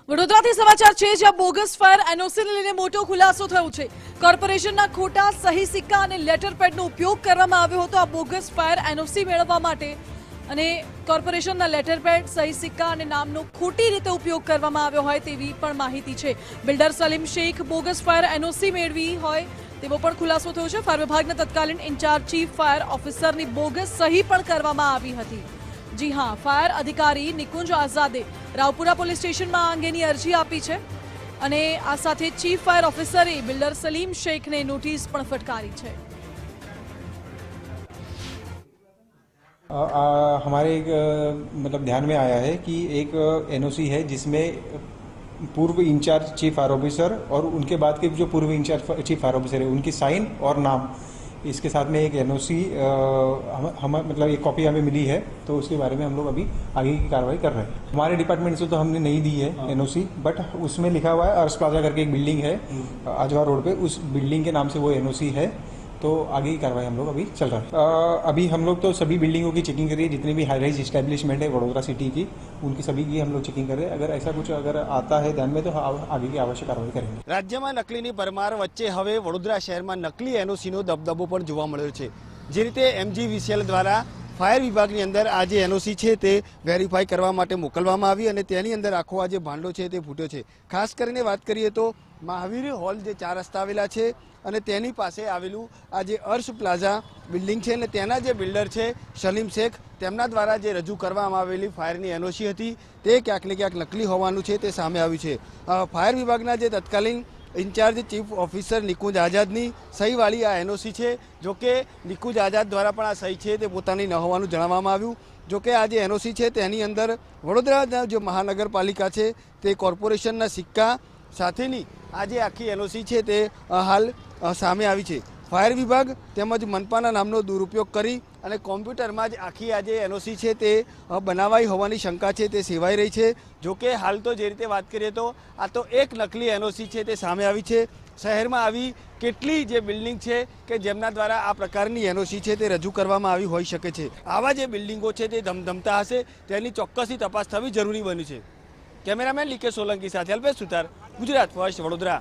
વડોદરાથી સમાચાર છે જ્યાં બોગસ ફાયર એનઓસીને લઈને મોટો ખુલાસો થયો છે। કોર્પોરેશનના ખોટા સહી સિક્કા અને લેટર પેડનો ઉપયોગ કરવામાં આવ્યો હતો આ બોગસ ફાયર એનઓસી મેળવવા માટે અને કોર્પોરેશનના લેટર પેડ સહી સિક્કા અને નામનો ખોટી રીતે ઉપયોગ કરવામાં આવ્યો હોય તેવી પણ માહિતી છે। Builder Salim Shaikh bogus fire NOC મેળવી હોય તેવો પણ ખુલાસો થયો છે। ફાયર વિભાગના તત્કાલીન ઇન્ચાર્જ ચીફ ફાયર ઓફિસરની બોગસ સહી પણ કરવામાં આવી હતી। जी हाँ, फायर अधिकारी निकुंज आजादे रावपुरा पुलिस स्टेशन में आ अंगेनी अरजी आपी छे अने आ साथे चीफ फायर ऑफिसरे बिल्डर सलीम शेख ने नोटिस पण फटकारी छे। हमारे मतलब ध्यान में आया है कि एक एनओसी है जिसमें पूर्व इंचार्ज चीफ फायर ऑफिसर और उनके बाद के जो पूर्व इंचार्ज चीफ फायर ऑफिसर है उनकी साइन और नाम, इसके साथ में एक एनओसी हम मतलब एक कॉपी हमें मिली है, तो उसके बारे में हम लोग अभी आगे की कार्रवाई कर रहे हैं। हमारे डिपार्टमेंट से तो हमने नहीं दी है एनओसी, बट उसमें लिखा हुआ है अर्श प्लाजा करके एक बिल्डिंग है आजवा रोड पे, उस बिल्डिंग के नाम से वो एनओसी है, तो आगे की कार्रवाई हम लोग अभी चल रहा है। अभी हम लोग तो सभी बिल्डिंगों की चेकिंग कर रही है, जितने भी हाई राइज इस्टेब्लिशमेंट है वडोदरा सिटी की, उनकी सभी की हम लोग चेकिंग कर रहे हैं। अगर ऐसा कुछ अगर आता है ध्यान में तो आगे की आवश्यक कार्रवाई करेंगे। राज्य में नकलीनी परमार वच्चे हवे वडोदरा शहर में नकली एनओसीनो दबदबो पण जोवा मळ्यो छे। जे रीते एमजीवीसीएल द्वारा फायर विभागनी अंदर आ जे एनओसी छे ते वेरीफाई करवा माटे मोकलवामां आवी अने तेनी अंदर आखो आ जे भांडो छे ते फूट्यो छे। खास करीने वात करीए तो महावीर हॉल जे 4 रस्ता आवेला छे અને તેની પાસે આવેલું આ જે અર્શ પ્લાઝા બિલ્ડિંગ છે ને તેના જે બિલ્ડર છે સલીમ શેખ તેમના દ્વારા જે રજૂ કરવામાં આવેલી ફાયરની એનઓસી હતી તે ક્યાંક ને ક્યાંક નકલી હોવાનું છે તે સામે આવ્યું છે। ફાયર વિભાગના જે તત્કાલીન ઇન્ચાર્જ ચીફ ઓફિસર નિકુંજ આઝાદની સહીવાળી આ એનઓસી છે। જોકે નિકુંજ આઝાદ દ્વારા પણ આ સહી છે તે પોતાની ન હોવાનું જણાવવામાં આવ્યું। જોકે આ જે એનઓસી છે તેની અંદર વડોદરાના જે મહાનગરપાલિકા છે તે કોર્પોરેશનના સિક્કા સાથેની આ જે આખી એનઓસી છે તે હાલ સામે આવી છે। ફાયર વિભાગ તેમજ મનપાના નામનો દુરુપયોગ કરી અને કોમ્પ્યુટરમાં જ આખી આ જે એનઓસી છે તે બનાવાઈ હોવાની શંકા છે તે સેવાઈ રહી છે। જોકે હાલ તો જે રીતે વાત કરીએ તો આ તો એક નકલી એનઓસી છે તે સામે આવી છે। શહેરમાં આવી કેટલી જે બિલ્ડિંગ છે કે જેમના દ્વારા આ પ્રકારની એનઓસી છે તે રજૂ કરવામાં આવી હોઈ શકે છે। આવા જે બિલ્ડિંગો છે તે ધમધમતા હશે તેની ચોક્કસથી તપાસ થવી જરૂરી બની છે। કેમેરામેન લીકે સોલંકી સાથે અલ્પેશ સુતાર, ગુજરાત ફર્સ્ટ, વડોદરા।